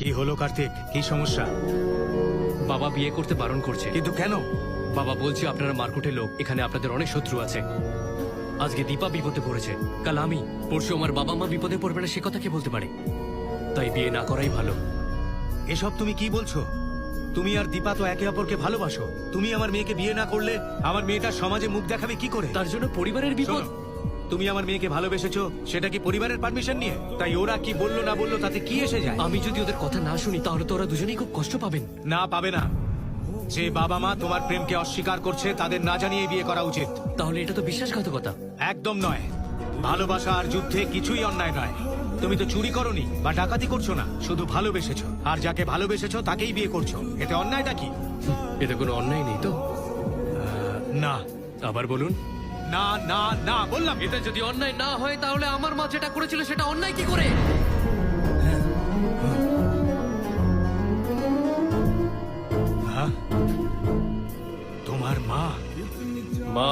কি হলো কার্তিক? কি সমস্যা? বাবা বিয়ে করতে বারণ করছে। কিন্তু কেন? বাবা বলছে আপনারা মার্কেটের লোক, এখানে আপনাদের অনেক শত্রু আছে। আজকে দীপা বিপদে পড়েছে, কাল আমি, পরশু আমার বাবা মা বিপদে পড়বে না সে কথা কে বলতে পারে? তাই বিয়ে না করাই ভালো। এসব তুমি কি বলছো? তুমি আর দীপা তো একে অপরকে ভালোবাসো। তুমি আমার মেয়েকে বিয়ে না করলে আমার মেয়েটার সমাজে মুখ দেখাবে কি করে? তার জন্য পরিবারের বিপদ। শোনো, তুমি আমার মেয়েকে ভালোবেসেছো সেটা কি পরিবারের পারমিশন নিয়ে? তাই ওরা কি বললো না বললো তাতে কি এসে যায়? আমি যদি ওদের কথা না শুনি তাহলে তো ওরা দুজনেই খুব কষ্ট পাবেন। না, পাবে না। যে বাবা মা তোমার প্রেমকে অস্বীকার করছে তাদের না জানিয়ে বিয়ে করা উচিত। তাহলে এটা তো বিশ্বাসঘাতকতা। একদম নয়। ভালোবাসা আর যুদ্ধে কিছুই অন্যায় নয়। তুমি তো চুরি করোনি বা ডাকাতি করছো না, শুধু ভালোবেসেছো। আর যাকে ভালোবেসেছো তাকেই বিয়ে করছো, এতে অন্যায়টা কি? এতে কোনো অন্যায় নেই তো? না। আবার বলুন। না না না বললাম। এটা যদি অন্যায় না হয় তাহলে আমার মা যেটা করেছিল সেটা অন্যায় কি করে? হ্যাঁ? তোমার মা? মা,